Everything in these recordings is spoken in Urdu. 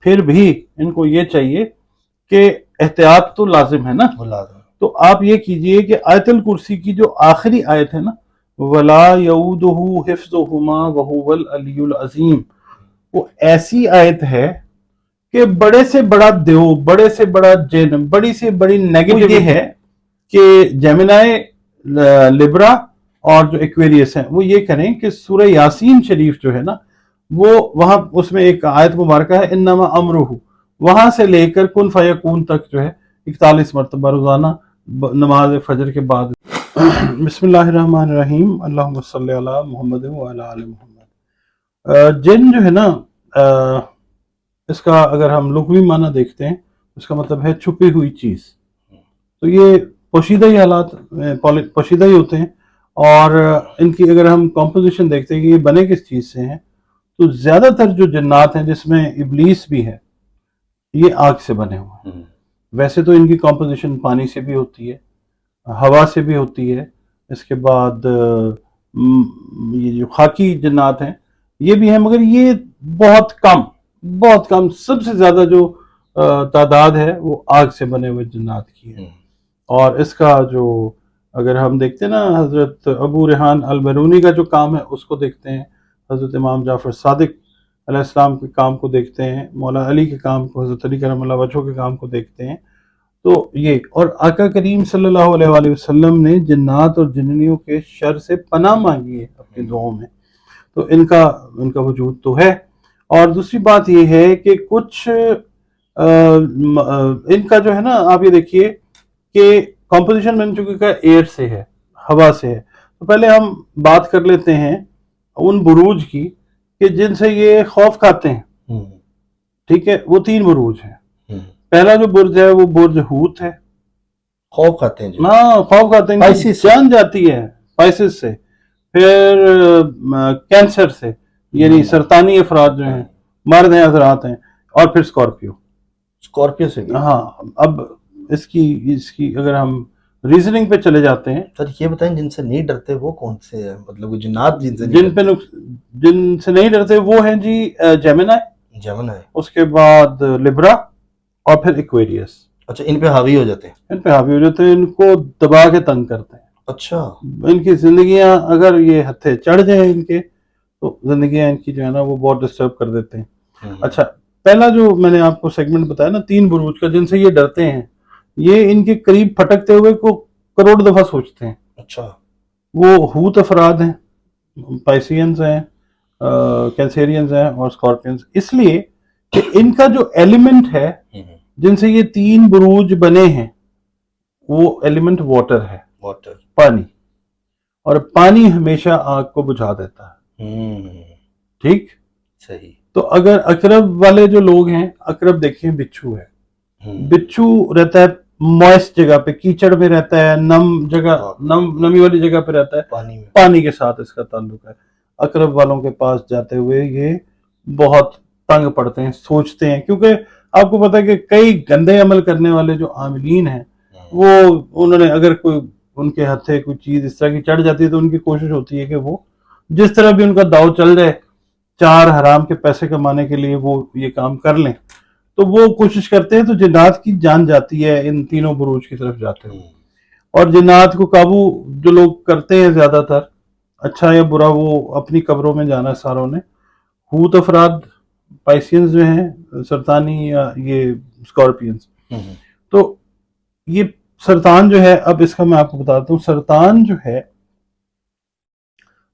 پھر بھی ان کو یہ چاہیے کہ احتیاط تو لازم ہے نا. تو آپ یہ کیجئے کہ آیت الکرسی کی جو آخری آیت ہے نا وَلَا يَعُودُهُ حِفْظُهُمَا وَهُوَ الْعَلِيُّ الْعَظِيمُ، وہ ایسی آیت ہے کہ بڑے سے بڑا دیو، بڑے سے بڑا جن، بڑی سے بڑی نیگیٹو یہ ہے کہ جیمنائی، لبرا اور جو ایکویریس ہیں وہ یہ کریں کہ سورہ یاسین شریف جو ہے نا وہ وہاں اس میں ایک آیت مبارکہ ہے انما امرہ، وہاں سے لے کر کن فیکون تک جو ہے 41 مرتبہ روزانہ نماز فجر کے بعد. بسم اللہ الرحمن الرحیم، اللہم صلی علی محمد وعلی آل محمد. جن جو ہے نا اس کا اگر ہم لغوی معنی دیکھتے ہیں اس کا مطلب ہے چھپی ہوئی چیز. تو یہ پوشیدہ ہی حالات پوشیدہ ہی ہوتے ہیں، اور ان کی اگر ہم کمپوزیشن دیکھتے ہیں کہ یہ بنے کس چیز سے ہیں تو زیادہ تر جو جنات ہیں جس میں ابلیس بھی ہے یہ آگ سے بنے ہوئے ہیں. ویسے تو ان کی کمپوزیشن پانی سے بھی ہوتی ہے، ہوا سے بھی ہوتی ہے، اس کے بعد یہ جو خاکی جنات ہیں یہ بھی ہیں، مگر یہ بہت کم سب سے زیادہ جو تعداد ہے وہ آگ سے بنے ہوئے جنات کی ہے. اور اس کا جو اگر ہم دیکھتے ہیں نا حضرت ابو ریحان البیرونی کا جو کام ہے اس کو دیکھتے ہیں، حضرت امام جعفر صادق علیہ السلام کے کام کو دیکھتے ہیں، مولا علی کے کام کو، حضرت علی کرم اللہ وجہہ کے کام کو دیکھتے ہیں، تو یہ اور آقا کریم صلی اللہ علیہ وآلہ وسلم نے جنات اور جننیوں کے شر سے پناہ مانگی ہے اپنی دعاؤں میں. تو ان کا وجود تو ہے. اور دوسری بات یہ ہے کہ کچھ ان کا جو ہے نا آپ یہ دیکھیے کہ کمپوزیشن بن چکی کا ایئر سے ہے، ہوا سے ہے. تو پہلے ہم بات کر لیتے ہیں ان بروج کی کہ جن سے یہ خوف کھاتے ہیں. ٹھیک ہے، وہ 3 بروج ہیں. پہلا جو برج ہے وہ برج ہوت ہے، خوف کھاتے ہیں. ہاں، خوف کھاتے ہیں، جان جاتی ہے پائسس سے. پھر کینسر سے، یعنی سرطانی افراد جو ہیں، مرد ہیں، حضرات ہیں. اور پھر اسکارپیو سے بھی. ہاں، اب اس کی اگر ہم ریزننگ پہ چلے جاتے ہیں. سر یہ بتائیں جن سے نہیں ڈرتے وہ کون سے ہیں، مطلب وہ جنات جن سے نہیں ڈرتے وہ ہیں جی جیمنائی، اس کے بعد لبرا اور پھر ایکویریس. اچھا، ان پہ حاوی ہو جاتے ہیں، ان کو دبا کے تنگ کرتے ہیں. اچھا، ان کی زندگیاں اگر یہ ہتھے چڑھ جائیں ان کے تو زندگیاں ان کی جو ہے نا وہ بہت ڈسٹرب کر دیتے ہیں. اچھا، پہلا جو میں نے آپ کو سیگمنٹ بتایا نا 3 بروج کا جن سے یہ ڈرتے ہیں، یہ ان کے قریب پھٹکتے ہوئے کو کروڑ دفعہ سوچتے ہیں. اچھا، وہ ہوت افراد ہیں، پائسینز ہیں، کینسیرینز ہیں اور اسکارپینز، اس لیے کہ ان کا جو ایلیمنٹ ہے جن سے یہ 3 بروج بنے ہیں وہ ایلیمنٹ واٹر ہے، پانی. اور پانی ہمیشہ آگ کو بجھا دیتا ہے. ٹھیک، صحیح. تو اگر اقرب والے جو لوگ ہیں، اقرب دیکھیں بچھو ہے. بچھو رہتا ہے موئسٹ جگہ پہ، کیچڑ میں رہتا ہے، نمی والی جگہ پہ رہتا ہے، پانی کے ساتھ اس کا تعلق ہے. اقرب والوں کے پاس جاتے ہوئے یہ بہت تنگ پڑتے ہیں، سوچتے ہیں، کیونکہ آپ کو پتا ہے کہ کئی گندے عمل کرنے والے جو عاملین ہیں وہ انہوں نے اگر کوئی ان کے ہتھے کوئی چیز اس طرح کی چڑھ جاتی ہے تو ان کی کوشش ہوتی ہے کہ وہ جس طرح بھی ان کا داؤ چل جائے 4 حرام کے پیسے کمانے کے لیے وہ یہ کام کر لیں. تو وہ کوشش کرتے ہیں، تو جنات کی جان جاتی ہے ان تینوں بروج کی طرف جاتے ہیں. اور جنات کو قابو جو لوگ کرتے ہیں زیادہ تر، اچھا یا برا، وہ اپنی قبروں میں جانا ساروں نے. ہوت افراد، پائسینز جو ہیں، سرطانی یا یہ اسکارپینز. تو یہ سرطان جو ہے، اب اس کا میں آپ کو بتاتا ہوں. سرطان جو ہے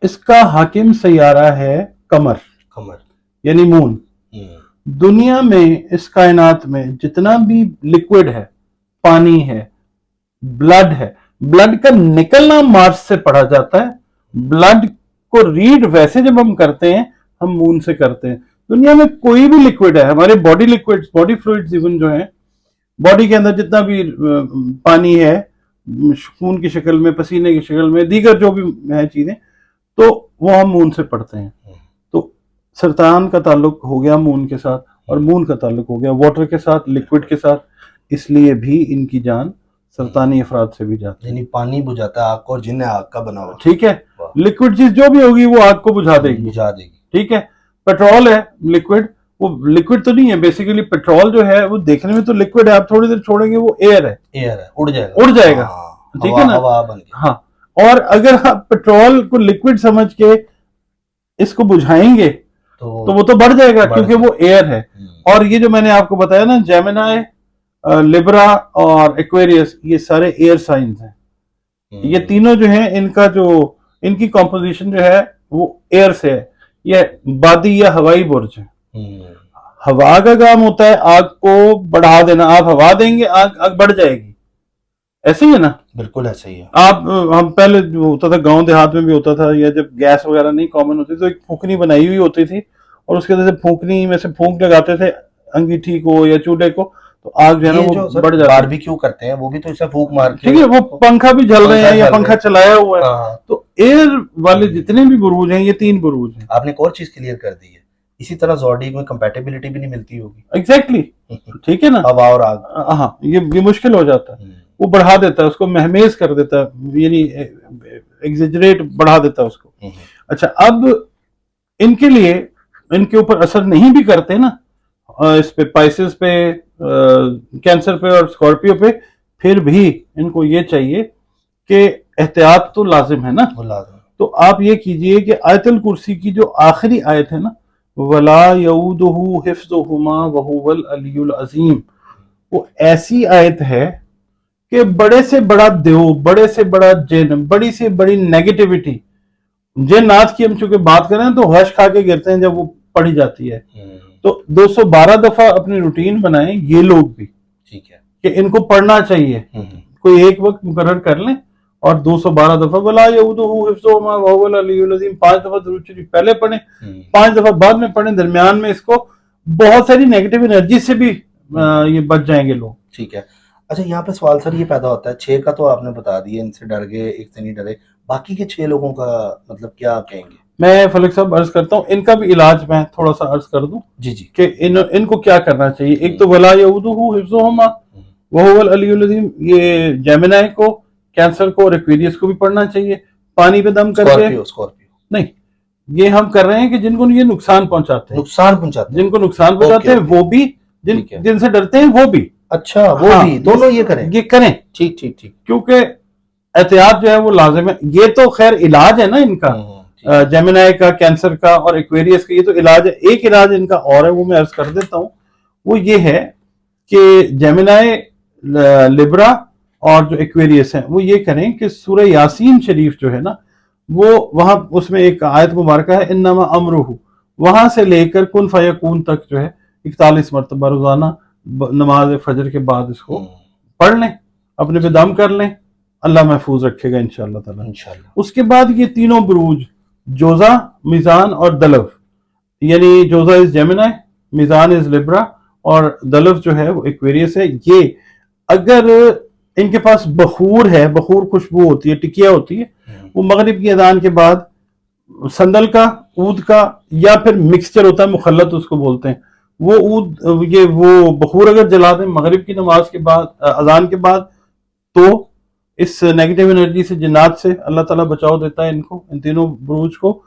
اس کا حاکم سیارہ ہے قمر، یعنی مون. دنیا میں اس کائنات میں جتنا بھی لیکوڈ ہے، پانی ہے، بلڈ ہے، بلڈ کا نکلنا مارس سے پڑھا جاتا ہے. بلڈ کو ریڈ ویسے جب ہم کرتے ہیں ہم مون سے کرتے ہیں. دنیا میں کوئی بھی لیکوڈ ہے، ہمارے body liquid, body fluids even جو ہیں، باڈی کے اندر جتنا بھی پانی ہے، خون کی شکل میں، پسینے کی شکل میں، دیگر جو بھی ہیں چیزیں، تو وہ ہم مون سے پڑھتے ہیں. تو سرطان کا تعلق ہو گیا مون کے ساتھ، اور مون کا تعلق ہو گیا واٹر کے ساتھ، لیکوڈ کے ساتھ. اس لیے بھی ان کی جان سرطانی افراد سے بھی جاتی ہے. یعنی پانی بجھاتا ہے آگ کو، اور جن آگ کا بنا ہوا. ٹھیک ہے، لیکوڈ چیز جو بھی ہوگی وہ آگ کو بجھا دے گی. ٹھیک ہے، پیٹرول ہے لیکوڈ، وہ لکوڈ تو نہیں ہے بیسیکلی. پیٹرول جو ہے وہ دیکھنے میں تو لکوڈ ہے, آپ تھوڑی دیر چھوڑیں گے وہ ایئر ہے, اڑ جائے گا. ٹھیک ہے نا. ہاں, اور اگر آپ پیٹرول کو لکوڈ سمجھ کے اس کو بجھائیں گے تو وہ تو بڑھ جائے گا کیونکہ وہ ایئر ہے. اور یہ جو میں نے آپ کو بتایا نا, جیمنائی, لیبرا اور ایکویریس, یہ سارے ایئر سائنز ہیں. یہ تینوں جو ہیں ان کی کمپوزیشن جو ہے وہ ایئر سے ہے. یہ بادی یا ہوائی برج ہے. ہوا کا کام ہوتا ہے آگ کو بڑھا دینا. آپ ہوا دیں گے آگ بڑھ جائے گی. ایسے ہی ہے نا. بالکل ایسے ہی ہے. ہم پہلے جو ہوتا تھا گاؤں دیہات میں بھی ہوتا تھا, یا جب گیس وغیرہ نہیں کامن ہوتی تو ایک پھونکنی بنائی ہوئی ہوتی تھی, اور اس کے وجہ سے پھونکنی میں سے پھونک لگاتے تھے انگیٹھی کو یا چولہے کو, تو آگ جو ہے نا وہ بڑھ جاتی ہے. باربیکیو کرتے ہیں وہ بھی تو اسے پھونک مار کے, ٹھیک ہے, وہ پنکھا بھی جل رہے ہیں یا پنکھا چلایا ہوا ہے. تو ایئر والے جتنے بھی بروج ہیں, یہ 3 بروج ہیں. آپ نے ایک اور چیز کلیئر کر دی ہے, اسی طرح زوڈی میں کمپیٹیبلٹی بھی نہیں ملتی ہوگی. ایگزیکٹلی. ٹھیک ہے نا. ہوا اور آگ, ہاں, یہ مشکل ہو جاتا ہے. وہ بڑھا دیتا ہے اس کو, مہمیز کر دیتا ہے, یعنی ایگزیجریٹ بڑھا دیتا ہے اس کو. اچھا, اب ان کے لیے ان کے اوپر اثر نہیں بھی کرتے نا, اس پہ پائسس پہ, کینسر پہ اور اسکارپیو پہ, پھر بھی ان کو یہ چاہیے کہ احتیاط تو لازم ہے نا. تو آپ یہ کیجئے کہ آیت الکرسی کی جو آخری آیت ہے نا, وَلَا يَؤُودُهُ حِفْظُهُمَا وَهُوَ الْعَلِيُّ الْعَظِيمُ, وہ ایسی آیت ہے کہ بڑے سے بڑا دیو, بڑے سے بڑا جن, بڑی سے بڑی نیگیٹیوٹی, جنات کی ہم چونکہ بات کریں تو غش کھا کے گرتے ہیں جب وہ پڑھی جاتی ہے. تو 212 دفعہ اپنی روٹین بنائیں یہ لوگ بھی, ٹھیک ہے, کہ ان کو پڑھنا چاہیے. کوئی ایک وقت مقرر کر لیں اور 212 دفعہ وَلَا يَؤُودُهُ حِفْظُهُمَا وَهُوَ الْعَلِيُّ الْعَظِيمُ 5 دفعہ درود شریف پہلے پڑھیں, 5 دفعہ بعد میں پڑھیں. درمیان میں اس کو بہت ساری نیگیٹو انرجی سے بھی یہ بچ جائیں گے لوگ. ٹھیک ہے. اچھا, یہاں پہ سوال سر یہ پیدا ہوتا ہے, 6 کا تو آپ نے بتا دیا, ان سے ڈر گئے, ایک سے نہیں ڈرے, باقی کے 6 لوگوں کا مطلب کیا کہیں گے؟ میں فلک صاحب عرض کرتا ہوں, ان کا بھی علاج میں تھوڑا سا عرض کر دوں. جی جی. کہ ان کو کیا کرنا چاہیے. ایک تو وَلَا يَؤُودُهُ حِفْظُهُمَا وَهُوَ الْعَلِيُّ الْعَظِيمُ, یہ جیمنائی کو, کینسر کو اور ایکویریس کو بھی پڑھنا چاہیے پانی پہ دم کر کے. نہیں, یہ ہم کر رہے ہیں کہ جن کو یہ نقصان پہنچاتے ہیں, جن کو نقصان پہنچاتے ہیں وہ بھی, جن سے ڈرتے ہیں وہ بھی. اچھا, وہ بھی دونوں یہ کریں. ٹھیک ٹھیک ٹھیک, کیونکہ احتیاط جو ہے وہ لازم ہے. یہ تو خیر علاج ہے نا ان کا, جیمنائی کا, کینسر کا اور ایکویریس کا, یہ تو علاج ہے. ایک علاج ان کا اور ہے, وہ میں عرض کر دیتا ہوں. وہ یہ ہے کہ جیمنائی, لیبرا اور جو ایکویریس ہیں وہ یہ کریں کہ سورہ یاسین شریف جو ہے نا, وہ وہاں اس میں ایک آیت مبارکہ ہے انما امرہ, وہاں سے لے کر کن فیکون تک جو ہے 41 مرتبہ روزانہ نماز فجر کے بعد اس کو پڑھ لیں, اپنے پہ دم کر لیں, اللہ محفوظ رکھے گا انشاءاللہ تعالی. اس کے بعد یہ تینوں بروج, جوزا, میزان اور دلو, یعنی جوزا از جیمنائی, میزان از لیبرا اور دلو جو ہے وہ ایکویریس ہے. یہ اگر ان کے پاس بخور ہے, بخور خوشبو ہوتی ہے, ٹکیا ہوتی ہے, وہ مغرب کی اذان کے بعد سندل کا, عود کا, یا پھر مکسچر ہوتا ہے مخلط اس کو بولتے ہیں, وہ عود, یہ وہ بخور اگر جلا دیں مغرب کی نماز کے بعد, اذان کے بعد, تو اس نیگیٹو انرجی سے, جنات سے اللہ تعالیٰ بچاؤ دیتا ہے ان کو, ان تینوں بروج کو.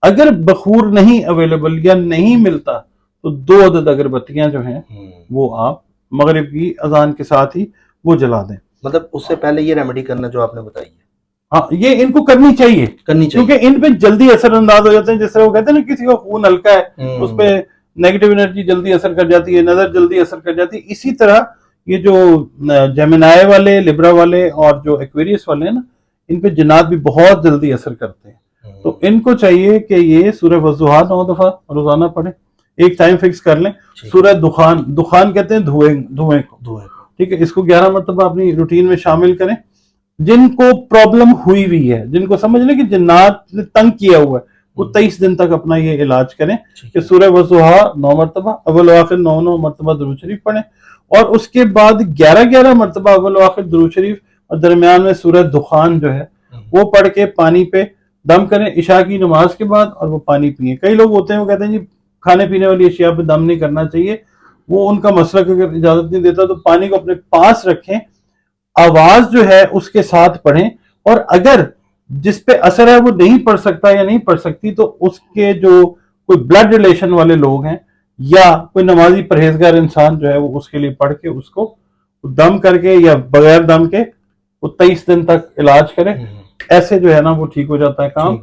اگر بخور نہیں اویلیبل یا نہیں ملتا تو 2 عدد اگربتیاں جو ہیں وہ آپ مغرب کی اذان کے ساتھ ہی وہ جلا دیں. مطلب اس سے پہلے یہ ریمیڈی کرنا جو آپ نے بتائی ہے, ہاں یہ ان کو کرنی چاہیے کیونکہ ان پہ جلدی اثر انداز ہو جاتے ہیں. جس طرح وہ کہتے ہیں نا کسی کا خون ہلکا ہے اس پہ نیگیٹو انرجی جلدی اثر کر جاتی ہے, نظر جلدی اثر کر جاتی ہے. اسی طرح یہ جو جیمنائی والے, لیبرا والے اور جو ایکویریس والے ہیں نا, ان پہ جنات بھی بہت جلدی اثر کرتے ہیں. تو ان کو چاہیے کہ یہ سورہ والضحیٰ 9 دفعہ روزانہ پڑھیں, ایک ٹائم فکس کر لیں. سورہ دخان, دخان کہتے ہیں دھوئیں کو, ٹھیک ہے, اس کو 11 مرتبہ اپنی روٹین میں شامل کریں. جن کو پرابلم ہوئی ہوئی ہے, جن کو سمجھ لیں کہ جنات نے تنگ کیا ہوا ہے, وہ 23 دن تک اپنا یہ علاج کریں کہ سورہ والضحیٰ 9 مرتبہ, اول و آخر 9 مرتبہ درود شریف پڑھیں, اور اس کے بعد 11 مرتبہ اول و آخر درود شریف, اور درمیان میں سورہ دخان جو ہے وہ پڑھ کے پانی پہ دم کریں عشاء کی نماز کے بعد, اور وہ پانی پئیں. کئی لوگ ہوتے ہیں وہ کہتے ہیں جی کھانے پینے والی اشیاء پہ دم نہیں کرنا چاہیے, وہ ان کا مسلک اگر اجازت نہیں دیتا تو پانی کو اپنے پاس رکھیں, آواز جو ہے اس کے ساتھ پڑھیں, اور اگر جس پہ اثر ہے وہ نہیں پڑھ سکتا یا نہیں پڑھ سکتی تو اس کے جو کوئی بلڈ ریلیشن والے لوگ ہیں یا کوئی نمازی پرہیزگار انسان جو ہے وہ اس کے لیے پڑھ کے اس کو دم کر کے یا بغیر دم کے وہ 23 دن تک علاج کرے، ایسے جو ہے نا وہ ٹھیک ہو جاتا ہے کام.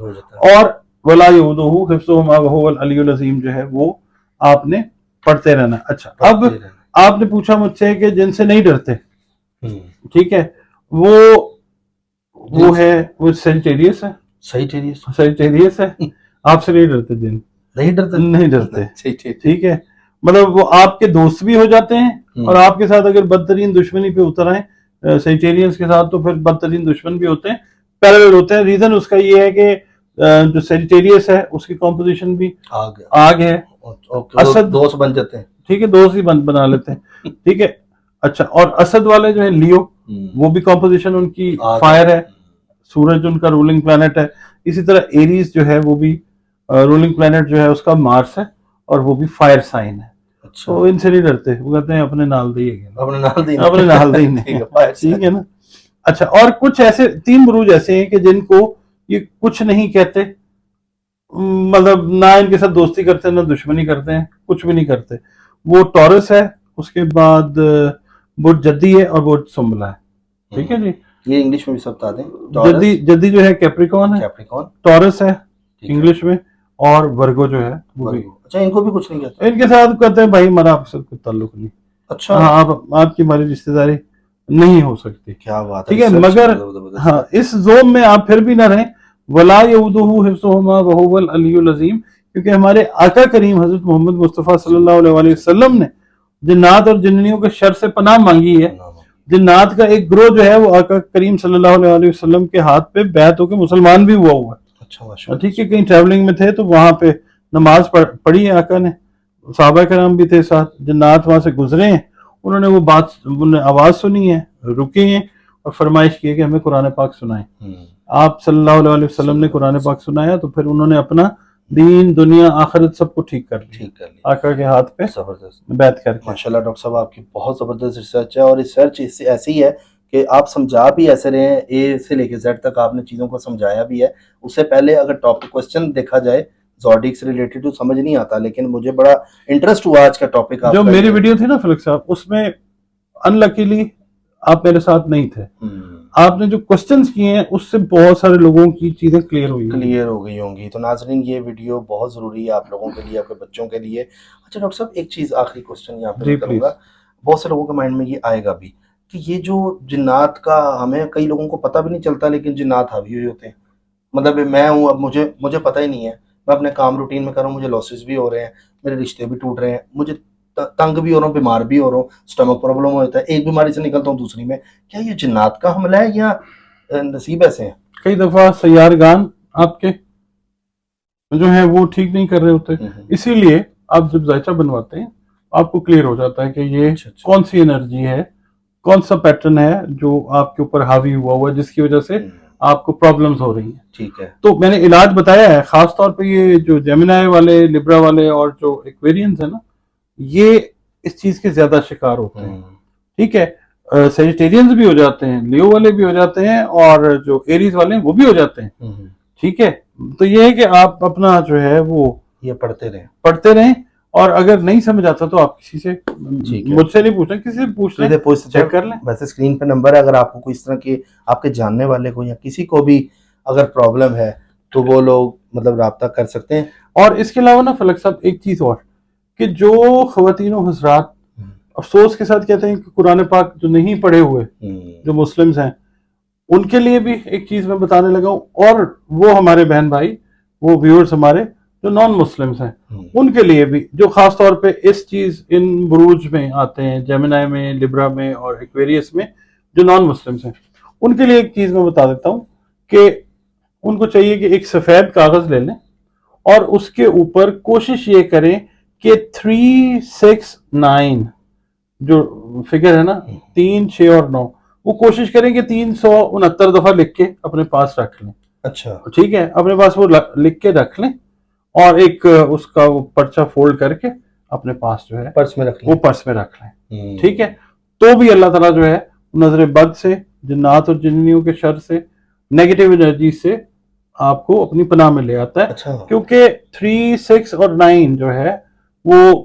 اور ولا یعودہ حفظہما وہو العلی العظیم جو ہے وہ آپ نے پڑھتے رہنا. اچھا اب آپ نے پوچھا مجھ سے کہ جن سے نہیں ڈرتے، ٹھیک ہے، وہ ہے وہ سیجیٹیریس ہے. سیجیٹیریس ہے، آپ سے نہیں ڈرتے جن، نہیں ڈرتے، ٹھیک ہے. مطلب وہ آپ کے دوست بھی ہو جاتے ہیں اور آپ کے ساتھ اگر بدترین دشمنی پہ اتر آئیں سیجیٹیرینس کے ساتھ تو پھر بدترین دشمن بھی ہوتے ہیں، پیرالل ہوتے ہیں. ریزن اس کا یہ ہے کہ جو سیجیٹیریس ہے اس کی کمپوزیشن بھی آگ ہے، اسد دوست بن جاتے ہیں، ٹھیک ہے، دوست ہی بنا لیتے ہیں، ٹھیک ہے. اچھا اور اسد والے جو ہیں لیو، وہ بھی کمپوزیشن ان کی فائر ہے، سورج ان کا رولنگ پلانٹ ہے. اسی طرح ایریز جو ہے وہ بھی رولنگ پلانٹ جو ہے اس کا مارس ہے اور وہ بھی فائر سائن ہے. تو ان سے نہیں ڈرتے، وہ کہتے ہیں اپنے نال دے اپنے نال دے ٹھیک ہے نا. اچھا اور کچھ ایسے 3 بروج ایسے ہیں کہ جن کو یہ کچھ نہیں کہتے، مطلب نہ ان کے ساتھ دوستی کرتے نہ دشمنی کرتے ہیں، کچھ بھی نہیں کرتے. وہ ٹورس ہے، اس کے بعد برج جدی ہے اور برج سنبلہ ہے، ٹھیک ہے جی. یہ انگلش میں بھی سب بتا دیں. جدی جو ہے کیپریکون ہے، ٹورس ہے انگلش میں، اور ورگو جو ہے وہ بھی. اچھا ان کو بھی کچھ نہیں کہتے، ان کے ساتھ کہتے ہیں بھائی ہمارا آپ سے کوئی تعلق نہیں. اچھا ہاں آپ کی ہماری رشتہ داری نہیں ہو سکتی، کیا بات ہے. ٹھیک ہے، مگر ہاں اس زوم میں آپ پھر بھی نہ رہیں. ولا یعودہ حفظہما وہو العلی العظیم، کیونکہ ہمارے آقا کریم حضرت محمد مصطفیٰ صلی اللہ علیہ وسلم نے جنات اور جننیوں کے شر سے پناہ مانگی ہے. جنات کا ایک گروہ جو ہے وہ آقا کریم صلی اللہ علیہ وسلم کے ہاتھ پہ بیعت ہو کے مسلمان بھی ہوا ہے. اچھا ٹھیک ہے، کہیں ٹریولنگ میں تھے تو وہاں پہ نماز پڑھی ہے آقا نے، صحابہ کرام بھی تھے ساتھ، جنات وہاں سے گزرے ہیں، انہوں نے وہ بات انہوں نے آواز سنی ہے، رکے ہیں اور فرمائش کی ہے کہ ہمیں قرآن پاک سنائیں. آپ صلی اللہ علیہ وسلم نے قرآن پاک سنایا تو پھر انہوں نے اپنا دین دنیا آخرت سب کو ٹھیک کر لیا آقا کے ہاتھ پہ بیعت کر کے. ماشاءاللہ ڈاکٹر صاحب آپ کی بہت زبردست ریسرچ ہے، اور ریسرچ ایسی ہے کہ آپ سمجھا بھی ایسے رہے ہیں، اے سے لے کے زیڈ تک آپ نے چیزوں کو سمجھایا بھی ہے. اس سے پہلے اگر ٹاپک کوسچن دیکھا جائے زوڈیک سے ریلیٹڈ تو سمجھ نہیں آتا، لیکن مجھے بڑا انٹرسٹ ہوا آج کا ٹاپک. جو میری ویڈیو تھی نا فلک صاحب، اس میں انلکیلی آپ میرے ساتھ نہیں تھے. آپ نے جو کوسچنز کیے ہیں اس سے بہت سارے لوگوں کی چیزیں کلیئر ہو گئی ہوں گی. تو ناظرین یہ ویڈیو بہت ضروری ہے آپ لوگوں کے لیے، آپ کے بچوں کے لیے. اچھا ڈاکٹر صاحب ایک چیز آخری کوسچن یہاں پہ کروں گا، بہت سے لوگوں کے مائنڈ میں یہ آئے گا بھی کہ یہ جو جنات کا ہمیں کئی لوگوں کو پتہ بھی نہیں چلتا، لیکن جنات حاوی ہوئے ہوتے ہیں. مطلب میں ہوں، اب مجھے پتہ ہی نہیں ہے، میں اپنے کام روٹین میں کر رہا ہوں، مجھے لاسز بھی ہو رہے ہیں، میرے رشتے بھی ٹوٹ رہے ہیں، مجھے تنگ بھی ہو رہا ہوں، بیمار بھی ہو رہا ہوں، سٹمک پرابلم ہوتا ہے، ایک بیماری سے نکلتا ہوں دوسری میں. کیا یہ جنات کا حملہ ہے یا نصیب ایسے ہیں؟ کئی دفعہ سیارگان آپ کے جو ہیں وہ ٹھیک نہیں کر رہے ہوتے، اسی لیے آپ جب ذائچہ بنواتے ہیں آپ کو کلیئر ہو جاتا ہے کہ یہ کون سی انرجی ہے، کون سا پیٹرن ہے جو آپ کے اوپر حاوی ہوا ہے جس کی وجہ سے آپ کو پرابلمز ہو رہی ہیں. ٹھیک ہے، تو میں نے علاج بتایا ہے، خاص طور پہ یہ جو جیمنائی والے، لبرا والے اور جو ایکویرینز ہیں نا، یہ اس چیز کے زیادہ شکار ہوتے ہیں. ٹھیک ہے، سیجیٹیرینز بھی ہو جاتے ہیں، لیو والے بھی ہو جاتے ہیں، اور جو ایریز والے ہیں وہ بھی ہو جاتے ہیں. ٹھیک ہے، تو یہ ہے کہ آپ اپنا جو ہے وہ یہ پڑھتے رہیں، اور اگر نہیں سمجھ آتا تو آپ کسی سے، مجھ سے نہیں پوچھنا، کسی سے پوچھ لیں، چیک کر لیں. ویسے اسکرین پہ نمبر ہے، اگر آپ کو کوئی اس طرح کے آپ کے جاننے والے کو یا کسی کو بھی اگر پرابلم ہے تو وہ لوگ مطلب رابطہ کر سکتے ہیں. اور اس کے علاوہ نا فلک صاحب ایک چیز اور، کہ جو خواتین و حضرات افسوس کے ساتھ کہتے ہیں کہ قرآن پاک جو نہیں پڑھے ہوئے جو مسلمز ہیں، ان کے لیے بھی ایک چیز میں بتانے لگا ہوں، اور وہ ہمارے بہن بھائی، وہ ویورز ہمارے جو نان مسلمز ہیں، ان کے لیے بھی جو خاص طور پہ اس چیز ان بروج میں آتے ہیں، جیمنائی میں، لبرا میں اور ایکویریس میں، جو نان مسلمز ہیں، ان کے لیے ایک چیز میں بتا دیتا ہوں کہ ان کو چاہیے کہ ایک سفید کاغذ لے لیں اور اس کے اوپر کوشش یہ کریں کہ 369 جو فگر ہے نا، 3 6 اور 9، وہ کوشش کریں کہ 369 دفعہ لکھ کے اپنے پاس رکھ لیں. اچھا ٹھیک ہے، اپنے پاس وہ لکھ کے رکھ لیں، اور ایک اس کا وہ پرچہ فولڈ کر کے اپنے پاس جو ہے پرس میں رکھ وہ پرس میں رکھ لیں. ٹھیک ہے، تو بھی اللہ تعالیٰ جو ہے نظر بد سے، جنات اور جنیوں کے شر سے، نیگیٹو انرجی سے آپ کو اپنی پناہ میں لے آتا ہے. اچھا، کیونکہ 3 6 اور 9 جو ہے وہ